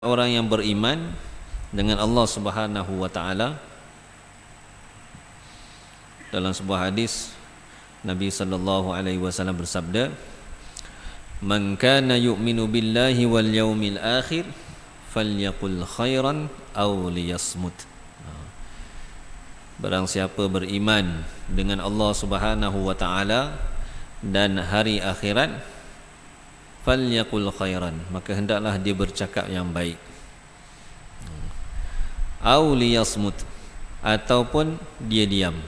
orang yang beriman dengan Allah Subhanahu wa taala. Dalam sebuah hadis Nabi sallallahu alaihi wasallam bersabda, "Man kana yu'minu billahi wal yaumil akhir falyaqul khairan aw liyasmut." Barang siapa beriman dengan Allah Subhanahu wa taala dan hari akhirat, falyaqul khairan, maka hendaklah dia bercakap yang baik. Aw liyasmut, ataupun dia diam.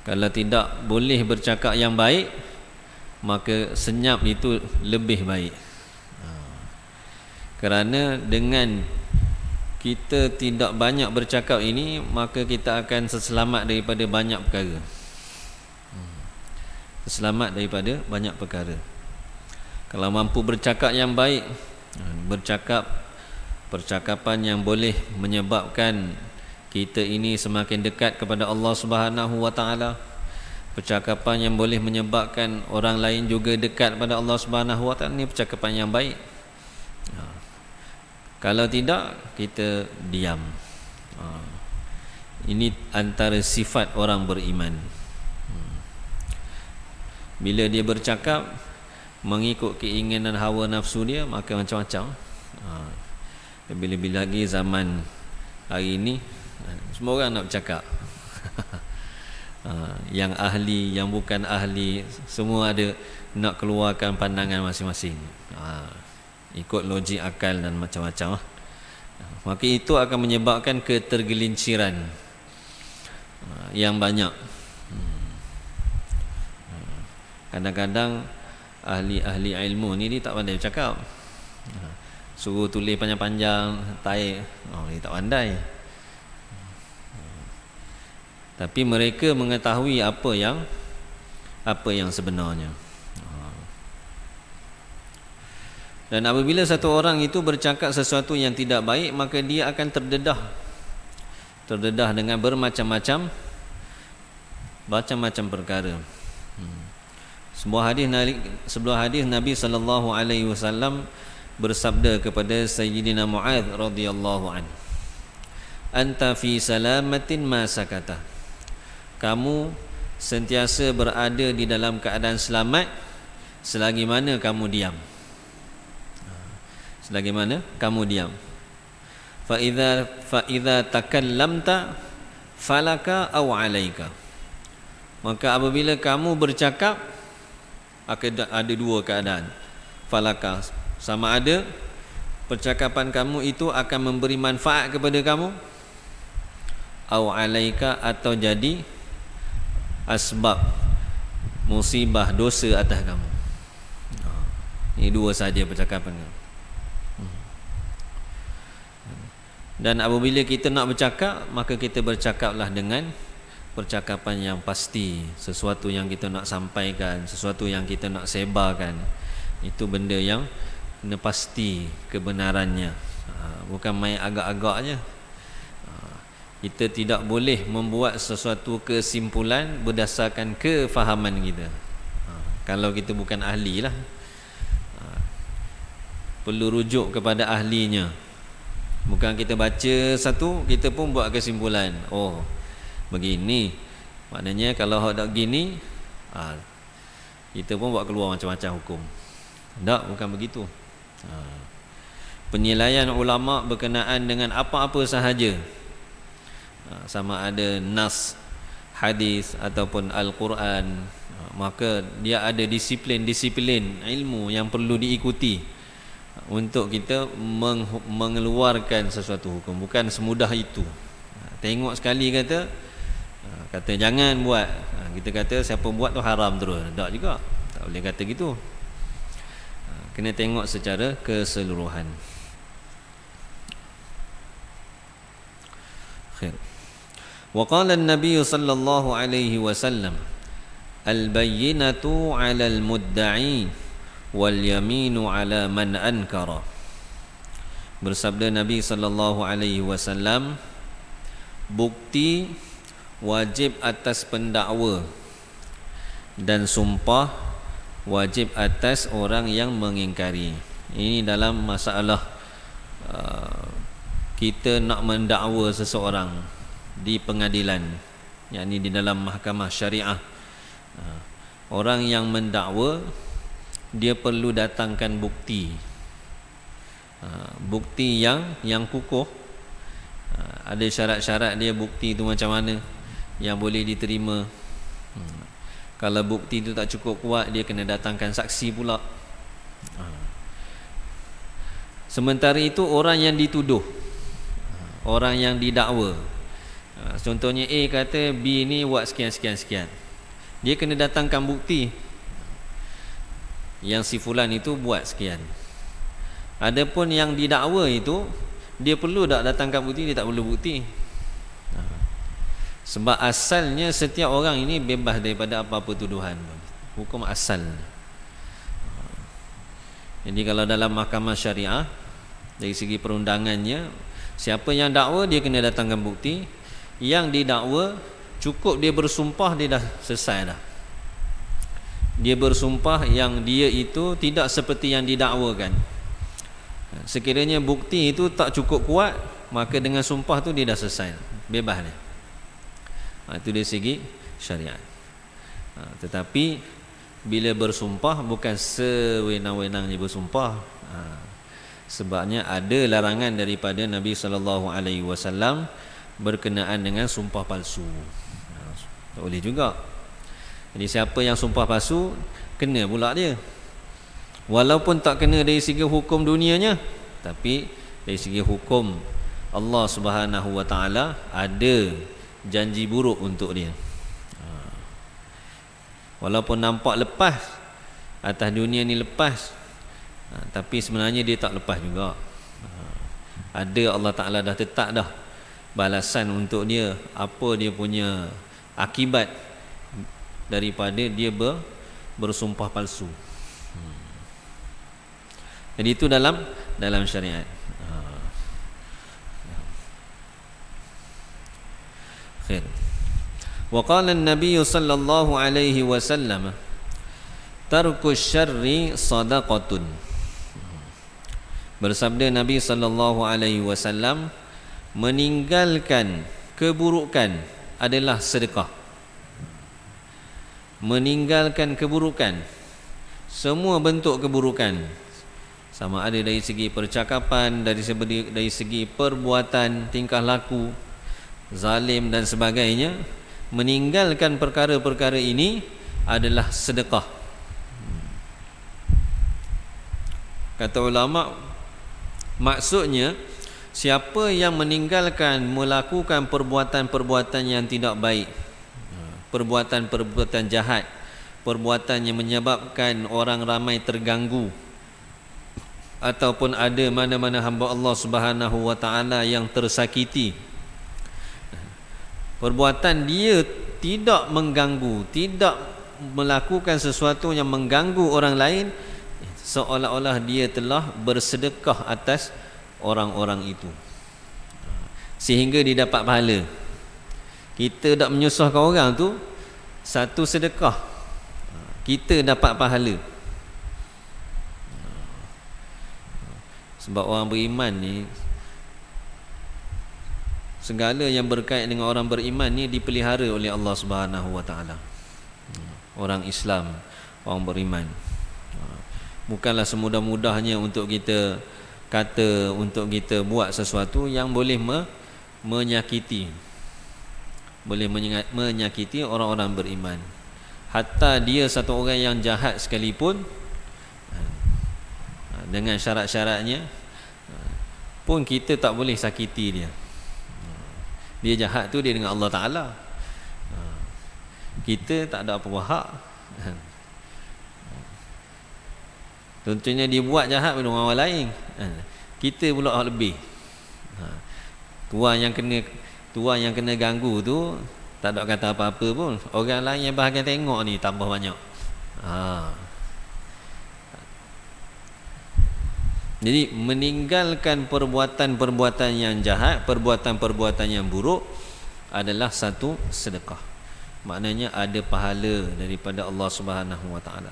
Kalau tidak boleh bercakap yang baik, maka senyap itu lebih baik. Kerana dengan kita tidak banyak bercakap ini, maka kita akan selamat daripada banyak perkara. Selamat daripada banyak perkara. Kalau mampu bercakap yang baik, percakapan yang boleh menyebabkan kita ini semakin dekat kepada Allah Subhanahu wa taala, percakapan yang boleh menyebabkan orang lain juga dekat kepada Allah Subhanahu wa taala, ini percakapan yang baik. Kalau tidak, kita diam. Ini antara sifat orang beriman. Bila dia bercakap mengikut keinginan hawa nafsu dia, maka macam-macam. Lebih-lebih lagi zaman hari ini, semua orang nak bercakap. Yang ahli, yang bukan ahli, semua ada nak keluarkan pandangan masing-masing. Ikut logik akal dan macam-macam. Maka itu akan menyebabkan ketergelinciran yang banyak. Kadang-kadang ahli-ahli ilmu ni dia tak pandai bercakap. Suruh tulis panjang-panjang, taik, dia tak pandai. Tapi mereka mengetahui apa yang sebenarnya. Dan apabila satu orang itu bercakap sesuatu yang tidak baik, maka dia akan terdedah dengan bermacam-macam perkara. Sebuah hadis Nabi sallallahu alaihi wasallam bersabda kepada Sayyidina Mu'adz radhiyallahu an, "Anta fi salamatin ma sakata." Kamu sentiasa berada di dalam keadaan selamat selagi mana kamu diam. Selagi mana kamu diam. Fa idza takallamta falaka aw alaika. Maka apabila kamu bercakap, ada dua keadaan. Falaka, sama ada percakapan kamu itu akan memberi manfaat kepada kamu, aw alaika, atau jadi asbab musibah dosa atas kamu. Ini dua saja percakapan kamu. Dan apabila kita nak bercakap, maka kita bercakaplah dengan percakapan yang pasti. Sesuatu yang kita nak sampaikan, sesuatu yang kita nak sebarkan, itu benda yang kena pasti kebenarannya. Bukan main agak-agaknya. Kita tidak boleh membuat sesuatu kesimpulan berdasarkan kefahaman kita. Kalau kita bukan ahli lah, perlu rujuk kepada ahlinya. Bukan kita baca satu, kita pun buat kesimpulan, oh begini, maknanya kalau tak gini, kita pun buat keluar macam-macam hukum. Tak, bukan begitu. Penilaian ulama berkenaan dengan apa-apa sahaja, sama ada nas, hadis ataupun Al-Quran, maka dia ada disiplin ilmu yang perlu diikuti untuk kita mengeluarkan sesuatu hukum. Bukan semudah itu. Tengok sekali kata jangan buat, kita kata siapa buat tu haram terus. Tak juga, tak boleh kata gitu. Kena tengok secara keseluruhan. Khair. Wa qala an-nabiy sallallahu alaihi wasallam, al-bayyinatu 'ala al-mudda'i wal yaminu 'ala man ankara. Bersabda Nabi sallallahu alaihi wasallam, bukti wajib atas pendakwa dan sumpah wajib atas orang yang mengingkari. Ini dalam masalah kita nak mendakwa seseorang di pengadilan, yakni di dalam mahkamah syariah, orang yang mendakwa dia perlu datangkan bukti, bukti yang kukuh. Ada syarat-syarat dia, bukti itu macam mana yang boleh diterima. Kalau bukti itu tak cukup kuat, dia kena datangkan saksi pula. Sementara itu orang yang dituduh, orang yang didakwa, contohnya A kata B ni buat sekian, dia kena datangkan bukti yang si fulan itu buat sekian. Adapun yang didakwa itu, dia perlu tak datangkan bukti? Dia tak perlu bukti. Sebab asalnya setiap orang ini bebas daripada apa-apa tuduhan. Hukum asal. Jadi kalau dalam mahkamah syariah, dari segi perundangannya, siapa yang dakwa dia kena datangkan bukti. Yang didakwa cukup dia bersumpah, dia dah selesai dah. Dia bersumpah yang dia itu tidak seperti yang didakwakan. Sekiranya bukti itu tak cukup kuat, maka dengan sumpah tu dia dah selesai, bebas dia. Itu dari segi syariat. Tetapi bila bersumpah, bukan sewenang-wenangnya bersumpah. Sebabnya ada larangan daripada Nabi SAW berkenaan dengan sumpah palsu. Tak boleh juga. Jadi siapa yang sumpah palsu, kena pula dia. Walaupun tak kena dari segi hukum dunianya, tapi dari segi hukum Allah Subhanahu Wa Taala ada janji buruk untuk dia. Walaupun nampak lepas, atas dunia ni lepas, tapi sebenarnya dia tak lepas juga. Ada, Allah Ta'ala dah tetap dah balasan untuk dia, apa dia punya akibat daripada dia bersumpah palsu. Jadi itu dalam syariat. Khair. Wa qala an-nabiy sallallahu alaihi wasallam, tarku syarri sadaqatun. Bersabda Nabi sallallahu alaihi wasallam, meninggalkan keburukan adalah sedekah. Meninggalkan keburukan, semua bentuk keburukan, sama ada dari segi percakapan, dari segi perbuatan, tingkah laku, zalim dan sebagainya, meninggalkan perkara-perkara ini adalah sedekah. Kata ulama, maksudnya siapa yang meninggalkan melakukan perbuatan-perbuatan yang tidak baik, perbuatan-perbuatan jahat, perbuatan yang menyebabkan orang ramai terganggu, ataupun ada mana-mana hamba Allah Subhanahu Wa Taala yang tersakiti, perbuatan dia tidak mengganggu, tidak melakukan sesuatu yang mengganggu orang lain, seolah-olah dia telah bersedekah atas orang-orang itu, sehingga dia dapat pahala. Kita tak menyusahkan orang tu, satu sedekah, kita dapat pahala. Sebab orang beriman ni, segala yang berkait dengan orang beriman ni dipelihara oleh Allah Subhanahu Wa Taala. Orang Islam, orang beriman, bukanlah semudah-mudahnya untuk kita kata, untuk kita buat sesuatu yang boleh menyakiti, boleh menyakiti orang-orang beriman. Hatta dia satu orang yang jahat sekalipun, dengan syarat-syaratnya pun kita tak boleh sakiti dia. Dia jahat tu dia dengan Allah Ta'ala, kita tak ada apa-apa hak. Contohnya dia buat jahat pada orang lain, kita pula hak lebih. Tuan yang kena ganggu tu tak ada kata apa-apa pun, orang lain yang bahagian tengok ni tambah banyak. Jadi meninggalkan perbuatan-perbuatan yang jahat, perbuatan-perbuatan yang buruk adalah satu sedekah. Maknanya ada pahala daripada Allah Subhanahu Wa Taala.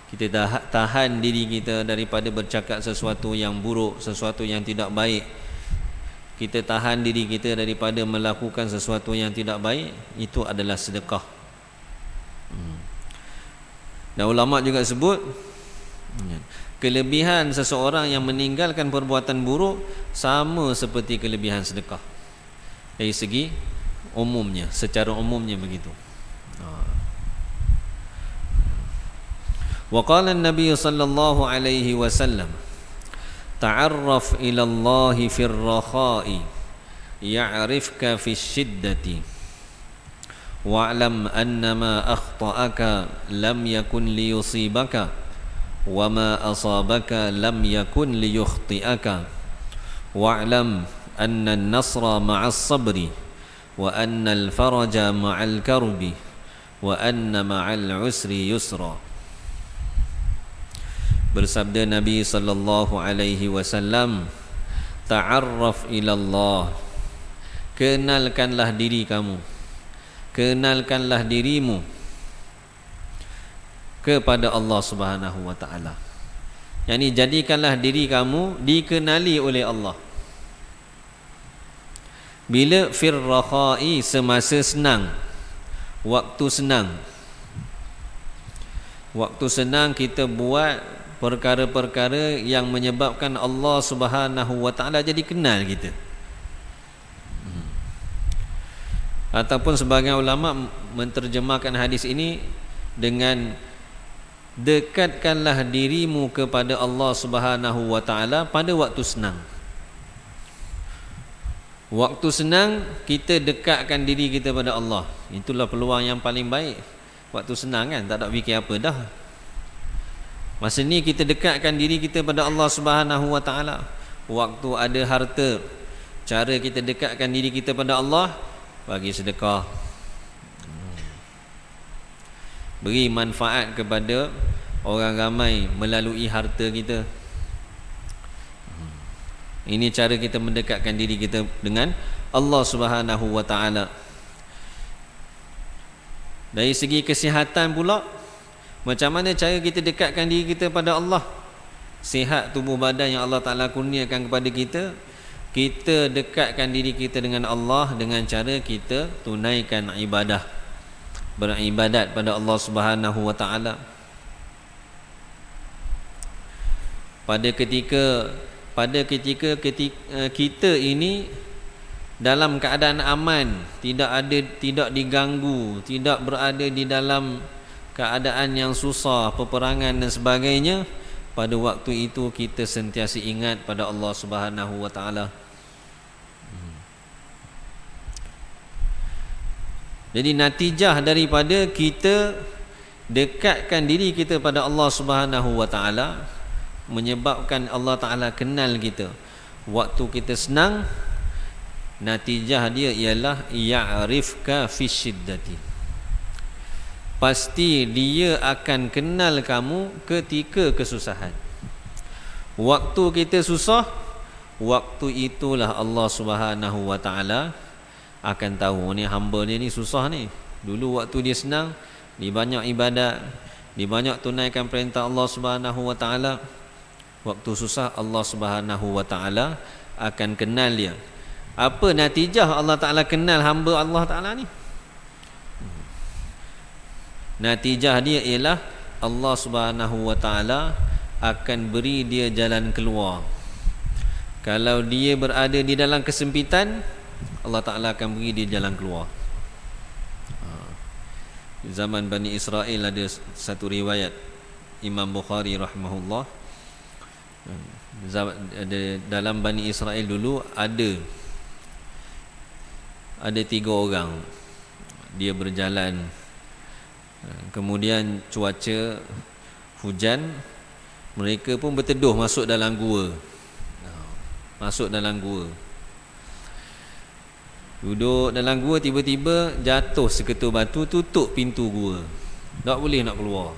Kita tahan diri kita daripada bercakap sesuatu yang buruk, sesuatu yang tidak baik. Kita tahan diri kita daripada melakukan sesuatu yang tidak baik. Itu adalah sedekah. Dan ulama juga sebut kelebihan seseorang yang meninggalkan perbuatan buruk sama seperti kelebihan sedekah. Dari segi umumnya, secara umumnya begitu. Wa qala an-nabiy sallallahu alaihi wasallam, ta'arraf ila Allah fi ar-rakha'i ya'rifka fi asy-shiddati wa'lam annama akhta'aka lam yakun liyusibaka wa ma asabaka lam yakun liyukhti'aka wa'lam anna an-nasra ma'as sabri wa anna al-faraja ma'al karbi wa anna ma'al usri yusra. Bersabda Nabi sallallahu alaihi wasallam, ta'arraf ila Allah, kenalkanlah diri kamu, kenalkanlah dirimu kepada Allah Subhanahu wa taala. Yani jadikanlah diri kamu dikenali oleh Allah. Bila firrakhai, semasa senang, waktu senang. Waktu senang kita buat perkara-perkara yang menyebabkan Allah Subhanahu wa taala jadi kenal kita. Ataupun sebagian ulama menterjemahkan hadis ini dengan dekatkanlah dirimu kepada Allah Subhanahu wa taala pada waktu senang. Waktu senang kita dekatkan diri kita pada Allah. Itulah peluang yang paling baik. Waktu senang kan, tak ada fikir apa dah. Masa ni kita dekatkan diri kita pada Allah Subhanahu wa taala. Waktu ada harta, cara kita dekatkan diri kita pada Allah, bagi sedekah. Beri manfaat kepada orang ramai melalui harta kita. Ini cara kita mendekatkan diri kita dengan Allah Subhanahu wa taala. Dari segi kesihatan pula, macam mana cara kita dekatkan diri kita pada Allah? Sihat tubuh badan yang Allah Ta'ala kurniakan kepada kita, kita dekatkan diri kita dengan Allah dengan cara kita tunaikan ibadah, beribadat pada Allah Subhanahu wa taala. Pada ketika kita ini dalam keadaan aman, tidak diganggu, tidak berada di dalam keadaan yang susah, peperangan dan sebagainya, pada waktu itu kita sentiasa ingat pada Allah Subhanahu wa taala. Jadi natijah daripada kita dekatkan diri kita pada Allah Subhanahu wa taala menyebabkan Allah Taala kenal kita. Waktu kita senang, natijah dia ialah ya'rifka fi syiddati. Pasti dia akan kenal kamu ketika kesusahan. Waktu kita susah, waktu itulah Allah Subhanahu wa taala akan tahu ni hamba dia ni susah ni. Dulu waktu dia senang, dia banyak ibadat, dia banyak tunaikan perintah Allah Subhanahu wa taala. Waktu susah, Allah Subhanahu wa taala akan kenal dia. Apa natijah Allah Taala kenal hamba Allah Taala ni? Natijah dia ialah Allah Subhanahu wa taala akan beri dia jalan keluar. Kalau dia berada di dalam kesempitan, Allah Taala akan beri dia jalan keluar. Zaman Bani Israel ada satu riwayat Imam Bukhari rahimahullah. Dalam Bani Israel dulu ada 3 orang. Dia berjalan, kemudian cuaca hujan, mereka pun berteduh masuk dalam gua. Duduk dalam gua, tiba-tiba jatuh seketul batu, tutup pintu gua. Tak boleh nak keluar.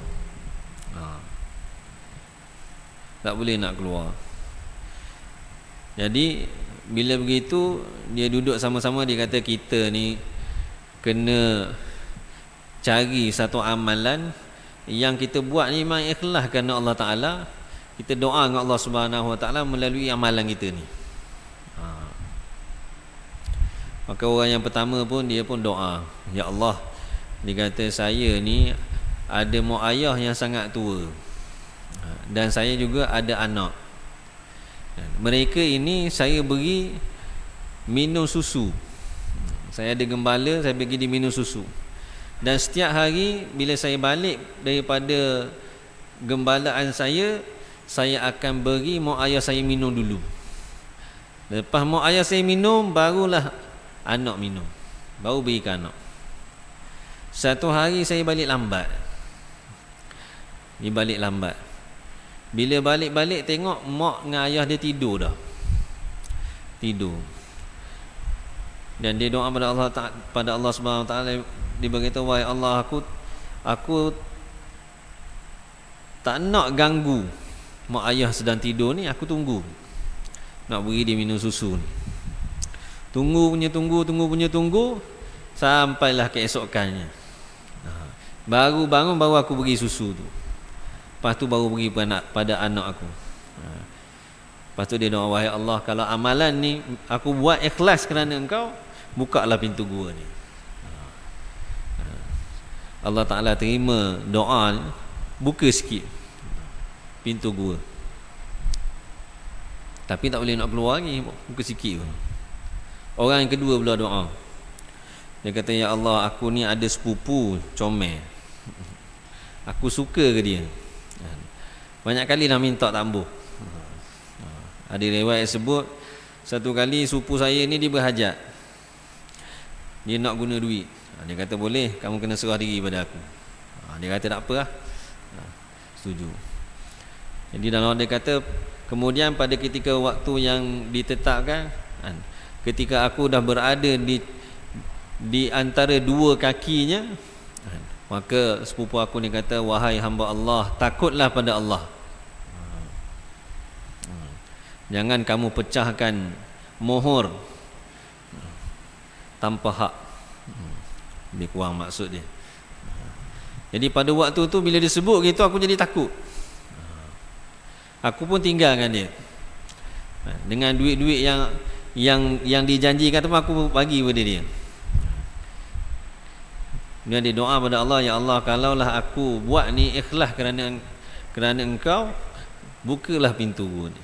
Tak boleh nak keluar. Jadi bila begitu, dia duduk sama-sama, dia kata kita ni kena cari satu amalan yang kita buat ni memang ikhlas kerana Allah Ta'ala. Kita doa dengan Allah Subhanahu Wa Ta'ala melalui amalan kita ni. Maka orang yang pertama pun dia pun doa, ya Allah, dia kata saya ni ada mak ayah yang sangat tua, dan saya juga ada anak. Mereka ini saya beri minum susu. Saya ada gembala, saya bagi dia minum susu. Dan setiap hari bila saya balik daripada gembalaan saya akan beri mak ayah saya minum dulu. Lepas mak ayah saya minum, barulah anak minum. Baru beri ke anak. Satu hari saya balik lambat. Dia balik lambat. Bila balik-balik tengok mak dengan ayah dia tidur dah. Tidur. Dan dia doa pada Allah Subhanahu Wa Taala, dia berkata, wahai Allah, aku tak nak ganggu mak ayah sedang tidur ni, aku tunggu. Nak beri dia minum susu ni. Tunggu sampailah keesokannya. Baru bangun, baru aku beri susu tu. Lepas tu baru beri pada anak aku. Lepas tu dia doa, wahai Allah, kalau amalan ni aku buat ikhlas kerana engkau, bukalah pintu gua ni. Allah Ta'ala terima doa ni, buka sikit pintu gua. Tapi tak boleh nak keluar lagi, buka sikit pun. Orang yang kedua pula doa. Dia kata, ya Allah, aku ni ada sepupu comel. Aku suka ke dia. Banyak kali dah minta tak ambuh. Ada riwayat sebut, satu kali sepupu saya ni dia berhajat. Dia nak guna duit. Dia kata, boleh, kamu kena serah diri pada aku. Dia kata tak apa lah. Setuju. Jadi dalam dia kata, kemudian pada ketika waktu yang ditetapkan, ketika aku dah berada di antara dua kakinya, maka sepupu aku ni kata, wahai hamba Allah, takutlah pada Allah. Jangan kamu pecahkan mohor tanpa hak. Lebih kurang maksud dia. Jadi pada waktu tu bila disebut gitu, aku jadi takut. Aku pun tinggal dengan dia. Dengan duit-duit yang dijanjikan tu aku bagi pada dia. Dia doa pada Allah, ya Allah, kalaulah aku buat ni ikhlas kerana engkau, bukalah pintu ni.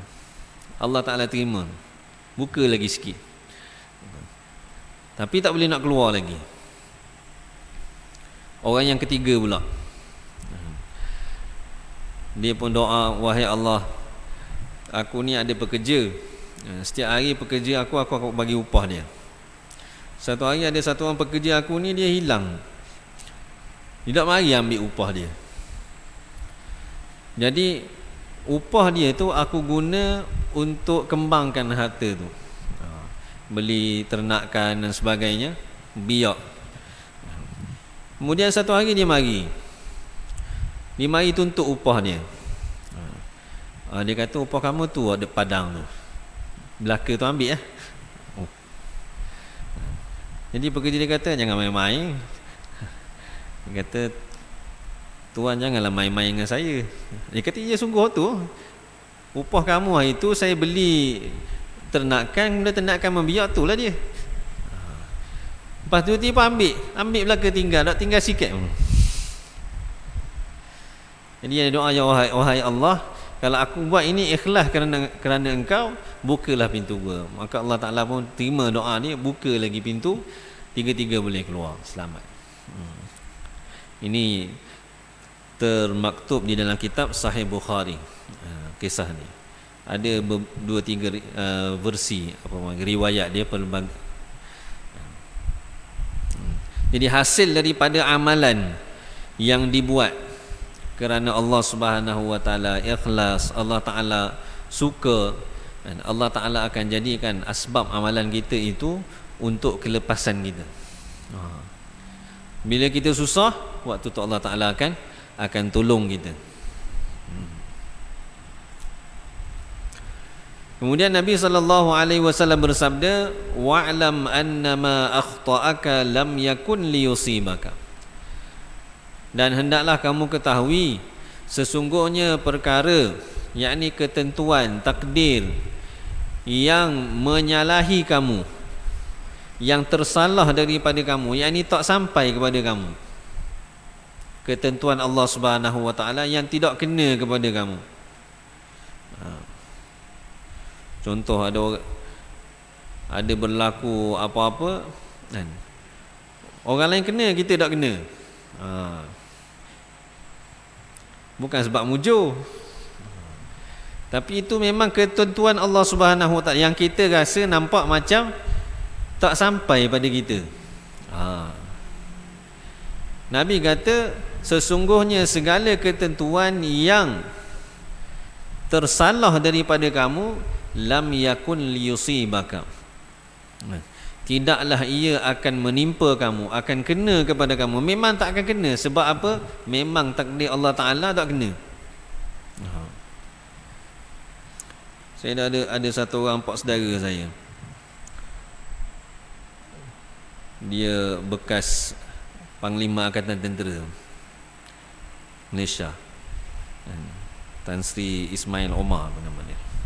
Allah Ta'ala terima. Buka lagi sikit. Tapi tak boleh nak keluar lagi. Orang yang ketiga pula, dia pun doa, wahai Allah, aku ni ada pekerja. Setiap hari pekerja aku bagi upah dia. Satu hari ada satu orang pekerja aku ni, dia hilang. Dia tak mari ambil upah dia. Jadi upah dia tu aku guna untuk kembangkan harta tu, beli ternakan dan sebagainya, biak. Kemudian satu hari dia mari tuntut upah dia. Dia kata, upah kamu tu ada padang tu, belaka tu ambil lah. Jadi pekerja dia kata, jangan main-main. Dia kata, tuan janganlah main-main dengan saya. Dia kata, ya sungguh tu, upah kamu hari tu saya beli ternakan, kemudian ternakan membiak tu lah dia. Lepas tu tiba ambil belaka tinggal, tak tinggal sikit pun. Jadi dia doa, ya wahai Allah, kalau aku buat ini ikhlas kerana engkau, bukalah pintu gua. Maka Allah Ta'ala pun terima doa ni, buka lagi pintu, tiga-tiga boleh keluar selamat. Ini termaktub di dalam kitab Sahih Bukhari. Kisah ni ada 2-3 versi, riwayat dia pelbagai. Jadi hasil daripada amalan yang dibuat kerana Allah Subhanahu Wa Taala ikhlas, Allah Taala suka, dan Allah Taala akan jadikan asbab amalan kita itu untuk kelepasan kita. Bila kita susah, waktu tu Allah Taala akan tolong kita. Kemudian Nabi SAW bersabda, wa'lam annama akhta'aka lam yakun liyusibaka. Dan hendaklah kamu ketahui sesungguhnya perkara, yakni ketentuan takdir yang menyalahi kamu, yang tersalah daripada kamu, yakni tak sampai kepada kamu, ketentuan Allah Subhanahu wa taala yang tidak kena kepada kamu. Contoh, ada berlaku apa-apa kan, orang lain kena, kita tak kena. Bukan sebab mujur, tapi itu memang ketentuan Allah Subhanahu wa taala yang kita rasa nampak macam tak sampai pada kita. Nabi kata sesungguhnya segala ketentuan yang tersalah daripada kamu, lam yakun liyusibaka, tidaklah ia akan menimpa kamu, akan kena kepada kamu. Memang tak akan kena. Sebab apa? Memang takdir Allah Ta'ala tak kena. Saya dah ada satu orang pak saudara saya, dia bekas Panglima Angkatan Tentera Malaysia, Tan Sri Ismail Omar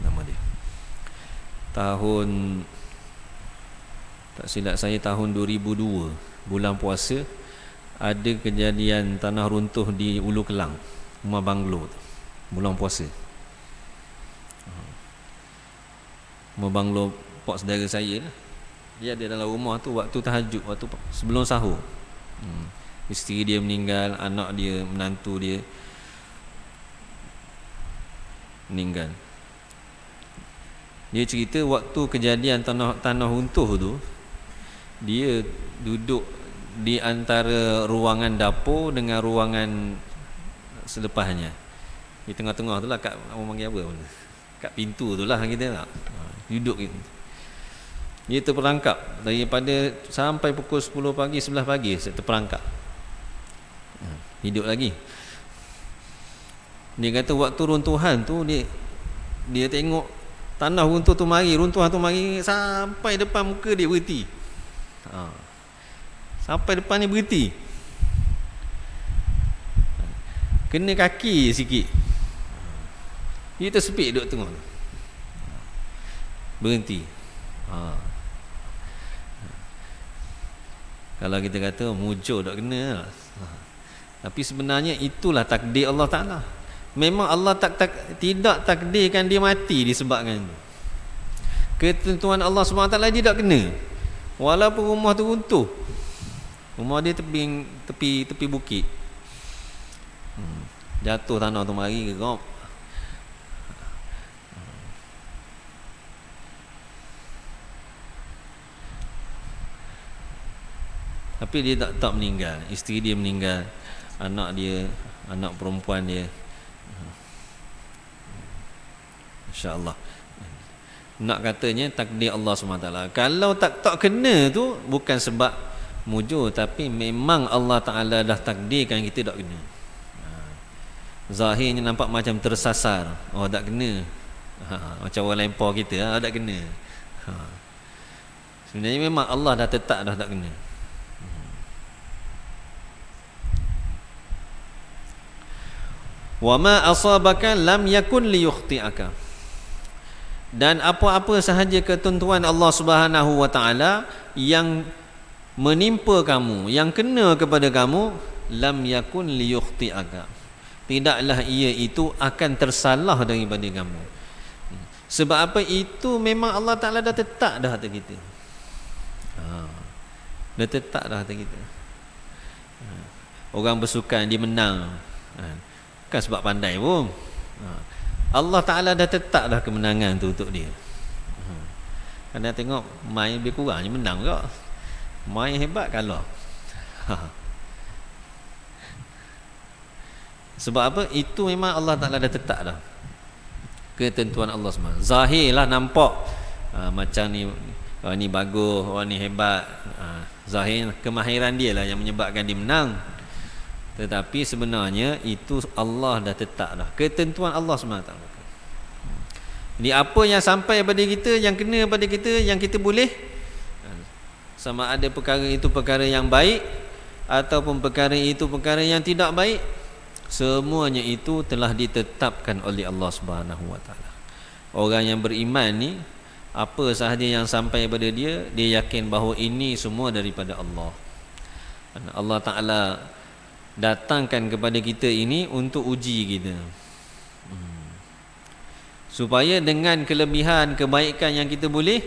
nama dia. Tahun, tak silap saya, tahun 2002 bulan puasa, ada kejadian tanah runtuh di Ulu Kelang, rumah banglo tu, bulan puasa. Rumah banglo pak saudara saya lah. Dia ada dalam rumah tu waktu tahajud, waktu sebelum sahur. Isteri dia meninggal, anak dia, menantu dia meninggal. Dia cerita waktu kejadian tanah runtuh tu, dia duduk di antara ruangan dapur dengan ruangan selepasnya. Di tengah-tengah tu lah, kat orang panggil apa, kat pintu tu lah kita nak duduk gitu. Dia terperangkap daripada sampai pukul 10 pagi, 11 pagi saya terperangkap. Hidup lagi. Dia kata waktu runtuhan tu, dia tengok tanah runtuh tu mari, runtuhan tu mari sampai depan muka dia, berhenti. Sampai depan ni berhenti, kena kaki sikit, dia tersepit duduk tengok, berhenti. Kalau kita kata mujur tak kena, tapi sebenarnya itulah takdir Allah Ta'ala. Memang Allah tidak takdirkan dia mati disebabkan itu. Ketentuan Allah SWT dia tak kena. Walaupun rumah tu runtuh, rumah dia tepi bukit, jatuh tanah tu mari gerap, tapi dia tak meninggal. Isteri dia meninggal, anak dia, anak perempuan dia, insya-Allah. Nak katanya takdir Allah SWT. Kalau tak kena tu bukan sebab mujur, tapi memang Allah Ta'ala dah takdirkan kita tak kena. Zahirnya nampak macam tersasar, oh tak kena, macam orang lempar kita, tak kena. Sebenarnya memang Allah dah tetap dah tak kena. Wa ma asabaka lam yakun liyukhti'aka, dan apa-apa sahaja ketentuan Allah Subhanahu wa taala yang menimpa kamu, yang kena kepada kamu, lam yakun liyukhti'aka, tidaklah ia itu akan tersalah daripada kamu. Sebab apa? Itu memang Allah Taala dah tetap dah atas kita. Dah tetap dah atas kita. Orang bersukan dia menang, bukan sebab pandai pun. Allah Ta'ala dah tetap dah kemenangan tu untuk dia. Kadang tengok main lebih kurang je menang juga, main hebat kalah. Sebab apa? Itu memang Allah Ta'ala dah tetap dah ketentuan Allah SWT. Zahir lah nampak macam ni, orang ni bagus, orang ni hebat, zahir kemahiran dia lah yang menyebabkan dia menang. Tetapi sebenarnya itu Allah dah tetap dah ketentuan Allah SWT. Jadi apa yang sampai pada kita, yang kena pada kita, yang kita boleh, sama ada perkara itu perkara yang baik ataupun perkara itu perkara yang tidak baik, semuanya itu telah ditetapkan oleh Allah Subhanahu wa taala. Orang yang beriman ni, apa sahaja yang sampai pada dia, dia yakin bahawa ini semua daripada Allah. Allah Ta'ala datangkan kepada kita ini untuk uji kita, supaya dengan kelebihan kebaikan yang kita boleh,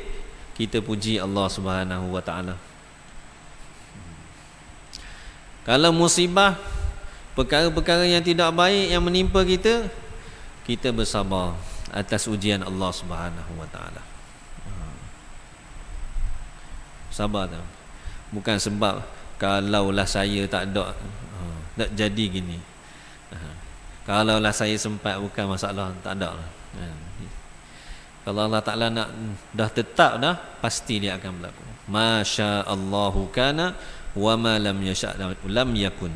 kita puji Allah Subhanahu wa taala. Kalau musibah, perkara-perkara yang tidak baik yang menimpa kita, kita bersabar atas ujian Allah Subhanahu wa taala. Sabar tu. Bukan sebab kalaulah saya tak ada, tak jadi gini. Kalaulah saya sempat, bukan masalah, tak ada. Kalau Allah Ta'ala nak, dah tetap dah, pasti dia akan berlaku. Masya Allahu kana wa ma lam yasha' lam yakun.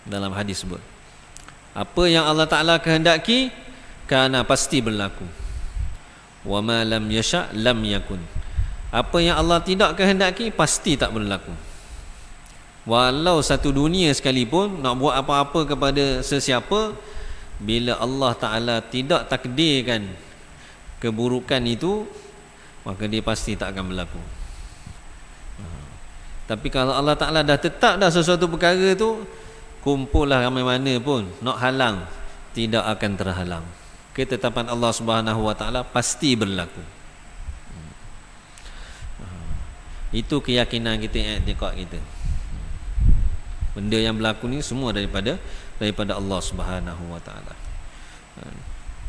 Dalam hadis sebut, apa yang Allah Ta'ala kehendaki, kana pasti berlaku. Wa ma lam yasha' lam yakun. Apa yang Allah tidak kehendaki, pasti tak berlaku. Walau satu dunia sekalipun nak buat apa-apa kepada sesiapa, bila Allah Ta'ala tidak takdirkan keburukan itu, maka dia pasti tak akan berlaku. Tapi kalau Allah Ta'ala dah tetap dah sesuatu perkara tu, kumpullah ramai mana pun nak halang, tidak akan terhalang. Ketetapan Allah Subhanahu wa taala pasti berlaku. Itu keyakinan kita, i'tiqad kita. Benda yang berlaku ni semua daripada Allah Subhanahu wa taala.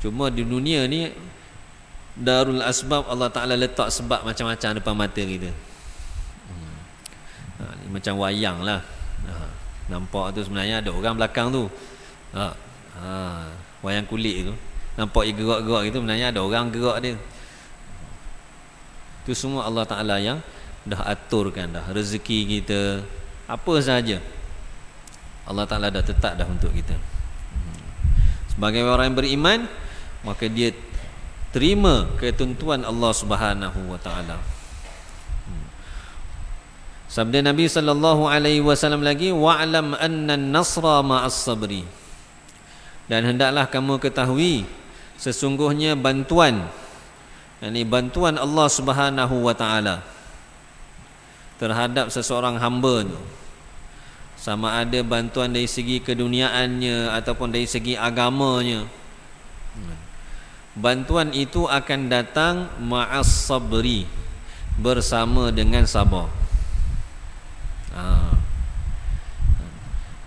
Cuma di dunia ni, darul asbab, Allah Ta'ala letak sebab macam-macam depan mata kita. Macam wayang lah. Nampak tu sebenarnya ada orang belakang tu. Wayang kulit tu, nampak dia gerak-gerak itu, sebenarnya ada orang gerak dia. Itu semua Allah Ta'ala yang dah aturkan dah. Rezeki kita, apa sahaja, Allah Ta'ala dah tetap dah untuk kita. Sebagai orang yang beriman, maka dia terima ketentuan Allah Subhanahu wa taala. Sabda Nabi sallallahu alaihi wasallam lagi, wa'lam anna an-nasra ma'as sabri. Dan hendaklah kamu ketahui, sesungguhnya bantuan, yakni bantuan Allah Subhanahu wa taala terhadap seseorang hamba tu, sama ada bantuan dari segi keduniaannya ataupun dari segi agamanya, bantuan itu akan datang ma'as sabri, bersama dengan sabar.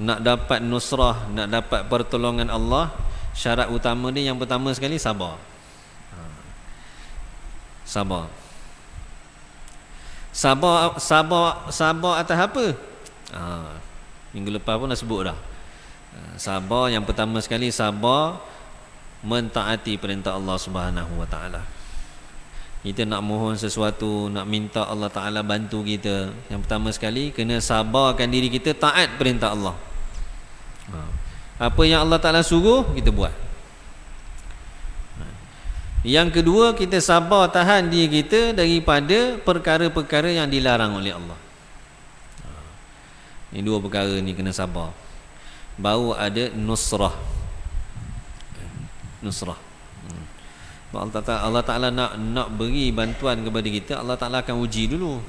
Nak dapat nusrah, nak dapat pertolongan Allah, syarat utama dia yang pertama sekali sabar. Sabar. Sabar atas apa? Minggu lepas pun dah sebut dah. Sabar yang pertama sekali, sabar mentaati perintah Allah Subhanahu wa taala. Kita nak mohon sesuatu, nak minta Allah Ta'ala bantu kita, yang pertama sekali kena sabarkan diri kita taat perintah Allah. Apa yang Allah Ta'ala suruh, kita buat. Yang kedua, kita sabar tahan diri kita daripada perkara-perkara yang dilarang oleh Allah. Ini dua perkara ni kena sabar, baru ada nusrah. Nusrah. Allah Ta'ala nak beri bantuan kepada kita, Allah Ta'ala akan uji dulu.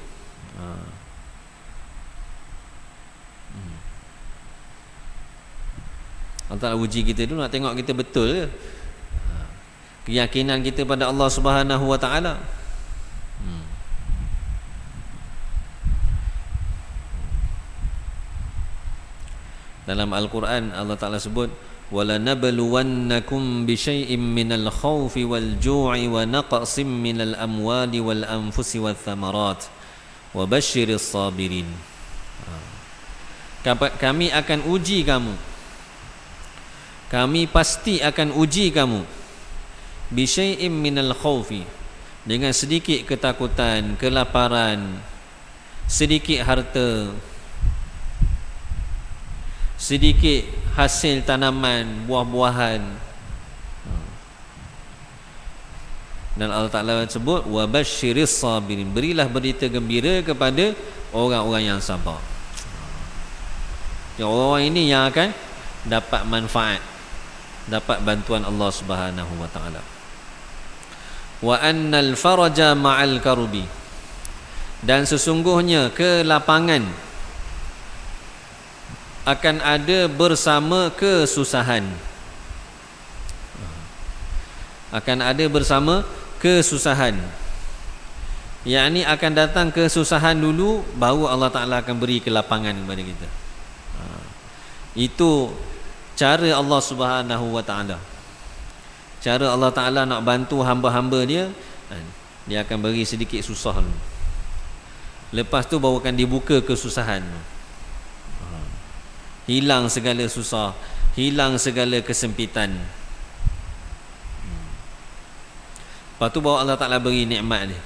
Allah Ta'ala uji kita dulu, nak tengok kita betul ke keyakinan kita pada Allah Subhanahu wa taala. Dalam Al-Quran Allah Ta'ala sebut, وَلَنَبْلُوَنَّكُمْ بِشَيْءٍ مِّنَ الْخَوْفِ وَالْجُوعِ وَنَقْصٍ مِّنَ الْأَمْوَالِ وَالْأَنفُسِ وَالثَّمَرَاتِ وَبَشِّرِ الصَّابِرِينَ. Kami akan uji kamu, kami pasti akan uji kamu, بِشَيْءٍ مِّنَ الْخَوْفِ, dengan sedikit ketakutan, kelaparan, sedikit harta, sedikit hasil tanaman, buah-buahan. Dan Allah Ta'ala sebut, wa basyiris sabirin, berilah berita gembira kepada orang-orang yang sabar. Orang-orang ini yang akan dapat manfaat, dapat bantuan Allah Subhanahu wa taala. Wa annal faraja ma'al karubi, dan sesungguhnya kelapangan akan ada bersama kesusahan. Akan ada bersama kesusahan. Yakni akan datang kesusahan dulu, baru Allah Ta'ala akan beri kelapangan kepada kita. Itu cara Allah Subhanahu wa taala. Cara Allah Ta'ala nak bantu hamba-hamba dia, dia akan beri sedikit susah dulu. Lepas tu baru akan dibuka kesusahan. Hilang segala susah, hilang segala kesempitan. Lepas tu baru Allah Ta'ala beri nikmat dia.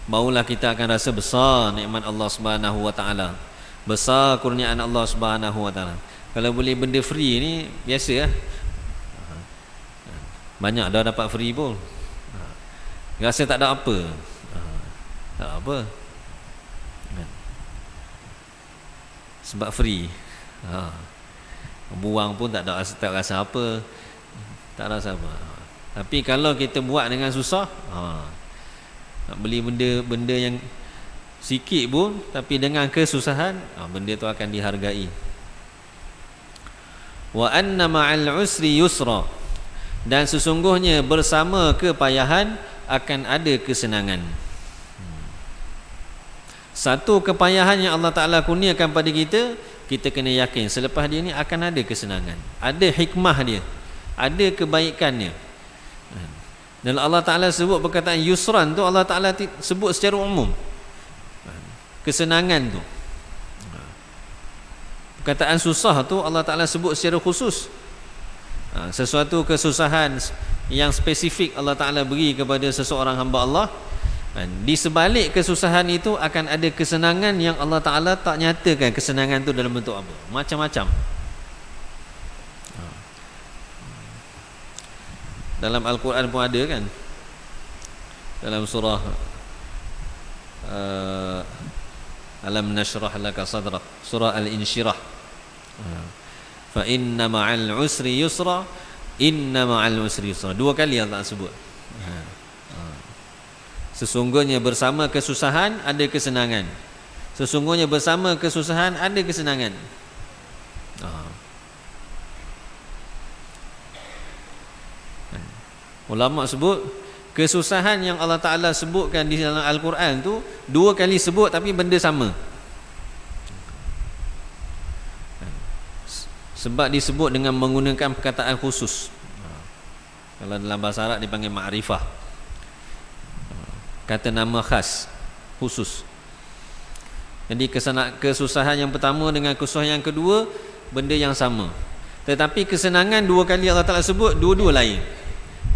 Barulah kita akan rasa besar nikmat Allah Subhanahu wa taala. Besar kurniaan Allah Subhanahu wa taala. Kalau boleh benda free ni biasa lah. Banyak dah dapat free pun. Rasa tak ada apa. Tak ada apa. Sebab free. Buang pun tak rasa apa. Tak rasa apa. Tapi kalau kita buat dengan susah, nak beli benda yang sikit pun, tapi dengan kesusahan, benda tu akan dihargai. Wa anna ma'al usri yusra, dan sesungguhnya bersama kepayahan akan ada kesenangan. Satu kepayahan yang Allah Ta'ala kurniakan pada kita, kita kena yakin selepas dia ni akan ada kesenangan, ada hikmah dia, ada kebaikannya. Dan Allah Ta'ala sebut perkataan yusran tu, Allah Ta'ala sebut secara umum kesenangan tu. Perkataan susah tu Allah Ta'ala sebut secara khusus. Sesuatu kesusahan yang spesifik Allah Ta'ala beri kepada seseorang hamba Allah, di sebalik kesusahan itu akan ada kesenangan yang Allah Ta'ala tak nyatakan kesenangan tu dalam bentuk apa, macam-macam. Dalam Al-Quran pun ada kan, dalam surah Alam nashrah laka sadrak, surah Al-Insyirah, fa inna ma'al usri yusra, inna ma'al usri yusra. Dua kali Allah sebut. Sesungguhnya bersama kesusahan ada kesenangan. Sesungguhnya bersama kesusahan ada kesenangan. Ulama sebut kesusahan yang Allah Ta'ala sebutkan di dalam Al-Quran tu dua kali sebut tapi benda sama. Sebab disebut dengan menggunakan perkataan khusus. Kalau dalam bahasa Arab dipanggil ma'rifah, kata nama khas, khusus. Jadi kesusahan yang pertama dengan kesusahan yang kedua benda yang sama, tetapi kesenangan dua kali Allah Ta'ala sebut, dua-dua lain.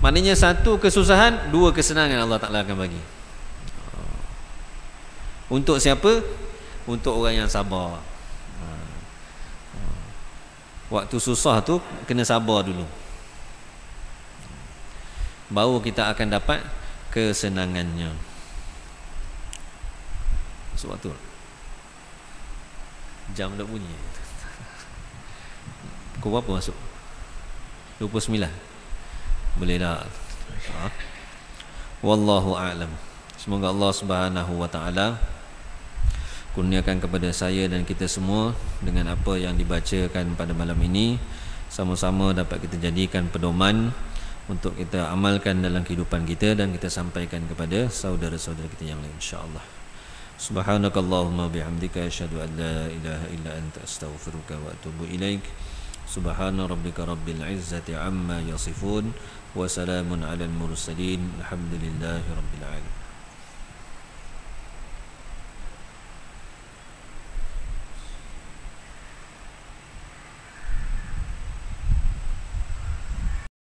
Maknanya satu kesusahan, dua kesenangan Allah Ta'ala akan bagi. Untuk siapa? Untuk orang yang sabar. Waktu susah tu kena sabar dulu, baru kita akan dapat kesenangannya. Sebab tu jam dah bunyi. Pukul berapa masuk? 29. Boleh dah. Wallahu a'lam. Semoga Allah Subhanahu wa taala kurniakan kepada saya dan kita semua dengan apa yang dibacakan pada malam ini, sama-sama dapat kita jadikan pedoman untuk kita amalkan dalam kehidupan kita dan kita sampaikan kepada saudara-saudara kita yang lain, insya-Allah. Subhanakallahumma bihamdika asyhadu an la ilaha illa anta astaghfiruka wa atubu ilaik. Subhana rabbika rabbil izzati amma yasifun wa salamun alal mursalin, alhamdulillahi rabbil alamin.